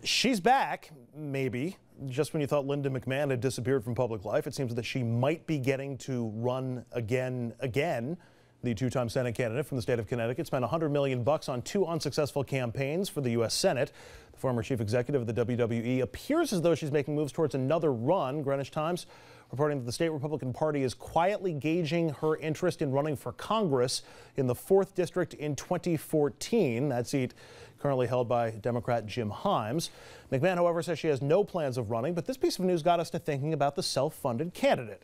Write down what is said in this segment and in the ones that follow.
She's back, maybe. Just when you thought Linda McMahon had disappeared from public life, it seems that she might be getting to run again. The two-time Senate candidate from the state of Connecticut spent $100 million on 2 unsuccessful campaigns for the U.S. Senate. The former chief executive of the WWE appears as though she's making moves towards another run. Greenwich Times reporting that the state Republican Party is quietly gauging her interest in running for Congress in the 4th District in 2014. That seat currently held by Democrat Jim Himes. McMahon, however, says she has no plans of running, but this piece of news got us to thinking about the self-funded candidate.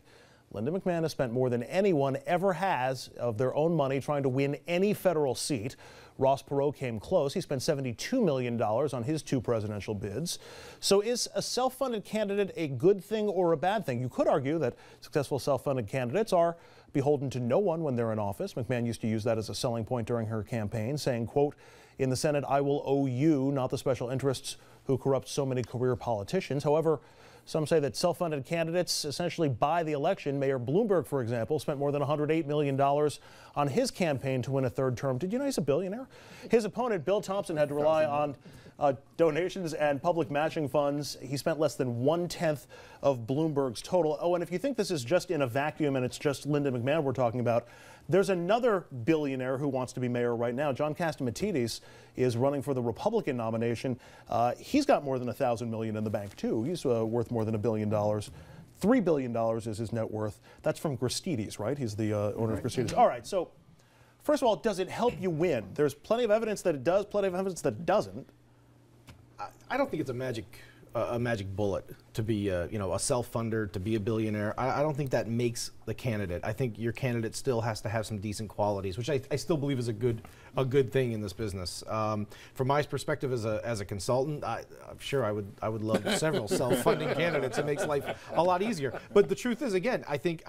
Linda McMahon has spent more than anyone ever has of their own money trying to win any federal seat. Ross Perot came close. He spent $72 million on his 2 presidential bids. So is a self-funded candidate a good thing or a bad thing? You could argue that successful self-funded candidates are beholden to no one when they're in office. McMahon used to use that as a selling point during her campaign, saying, quote, "In the Senate, I will owe you, not the special interests who corrupt so many career politicians." However, some say that self-funded candidates essentially buy the election. Mayor Bloomberg, for example, spent more than $108 million on his campaign to win a 3rd term. Did you know he's a billionaire? His opponent, Bill Thompson, had to rely on donations and public matching funds. He spent less than 1/10 of Bloomberg's total. Oh, and if you think this is just in a vacuum and it's just Linda McMahon we're talking about, there's another billionaire who wants to be mayor right now. John Catsimatidis is running for the Republican nomination. He's got more than $1,000 million in the bank, too. He's worth more than $1 billion. $3 billion is his net worth. That's from Gristedes, right? He's the owner of Gristedes. All right, so first of all, does it help you win? There's plenty of evidence that it does, plenty of evidence that it doesn't. I don't think it's a magic bullet to be a self-funder, to be a billionaire. I don't think that makes the candidate. I think your candidate still has to have some decent qualities, which I still believe is a good thing in this business. From my perspective as a consultant, I'm sure I would love several self-funding candidates. It makes life a lot easier. But the truth is, again, I think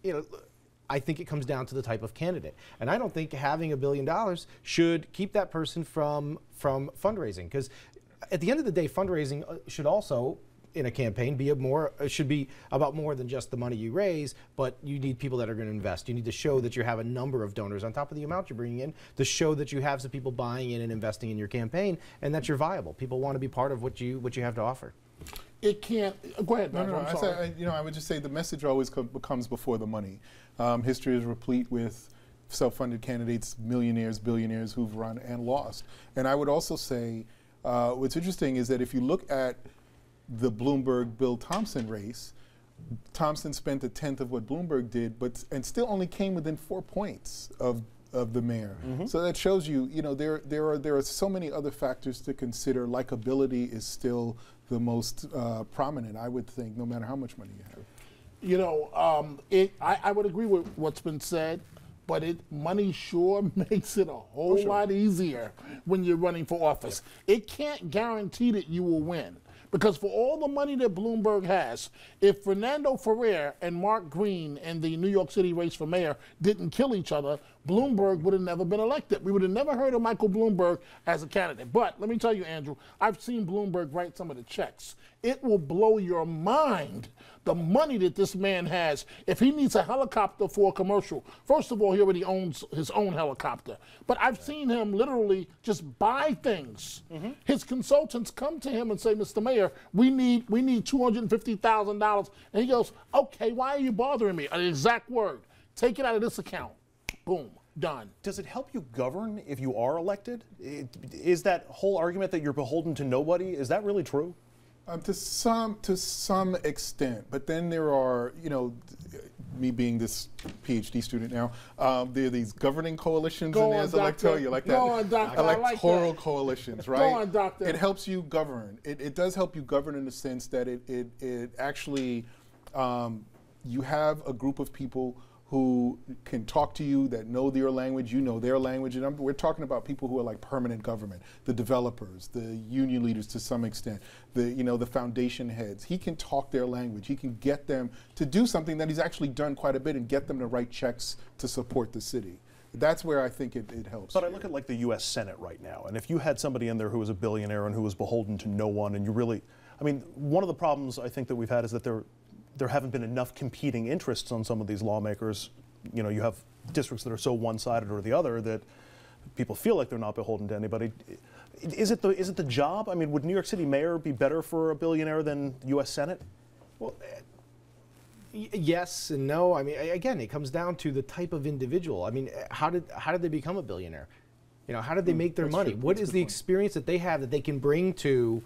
it comes down to the type of candidate. And I don't think having $1 billion should keep that person from fundraising, because at the end of the day, fundraising should also, in a campaign, should be about more than just the money you raise, but you need people that are going to invest. You need to show that you have a number of donors on top of the amount you're bringing in, to show that you have some people buying in and investing in your campaign, and that you're viable. People want to be part of what you have to offer. It can't. Go ahead. No. I would just say the message always comes before the money. History is replete with self-funded candidates, millionaires, billionaires who've run and lost. And I would also say, what's interesting is that if you look at the Bloomberg-Bill Thompson race, Thompson spent 1/10 of what Bloomberg did, and still only came within 4 points of the mayor. Mm-hmm. So that shows you, there are so many other factors to consider. Likability is still the most prominent, I would think, no matter how much money you have. I would agree with what's been said. But money sure makes it a whole lot easier when you're running for office. It can't guarantee that you will win. Because for all the money that Bloomberg has, if Fernando Ferrer and Mark Green in the New York City race for mayor didn't kill each other, Bloomberg would have never been elected. We would have never heard of Michael Bloomberg as a candidate. But let me tell you, Andrew, I've seen Bloomberg write some of the checks. It will blow your mind, the money that this man has. If he needs a helicopter for a commercial, first of all, he already owns his own helicopter. But I've seen him literally just buy things. Mm-hmm. His consultants come to him and say, "Mr. Mayor, we need $250,000. And he goes, "Okay, why are you bothering me?" An exact word. "Take it out of this account." Boom. Done. Does it help you govern if you are elected? Is that whole argument that you're beholden to nobody, is that really true? To some extent, but then there are, me being this PhD student now, there are these governing coalitions and there's electoral coalitions, right? Go on, doctor. It helps you govern. It does help you govern in the sense that it actually, you have a group of people who can talk to you, that know your language, you know their language. And we're talking about people who are like permanent government, the developers, the union leaders to some extent, the foundation heads. He can talk their language. He can get them to do something that he's actually done quite a bit and get them to write checks to support the city. That's where I think it helps. But I look at like the U.S. Senate right now, and if you had somebody in there who was a billionaire and who was beholden to no one, and you really, one of the problems I think that we've had is that there haven't been enough competing interests on some of these lawmakers. You have districts that are so one-sided or the other that people feel like they're not beholden to anybody. Is it the job? I mean, would New York City mayor be better for a billionaire than U.S. Senate? Well, yes and no. I mean, again, it comes down to the type of individual. I mean, how did they become a billionaire? You know, how did they make their money? True. What That's is the experience that they have that they can bring to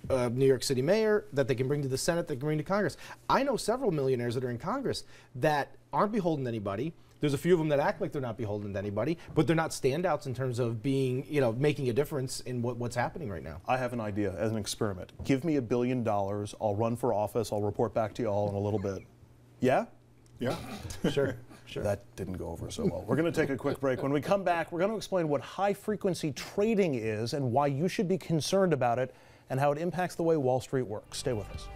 New York City mayor, that they can bring to the Senate, that they can bring to Congress? I know several millionaires that are in Congress that aren't beholden to anybody. There's a few of them that act like they're not beholden to anybody, but they're not standouts in terms of being, you know, making a difference in what's happening right now. I have an idea as an experiment. Give me $1 billion. I'll run for office. I'll report back to you all in a little bit. Yeah? Yeah. Sure, sure. That didn't go over so well. We're going to take a quick break. When we come back, we're going to explain what high-frequency trading is and why you should be concerned about it and how it impacts the way Wall Street works. Stay with us.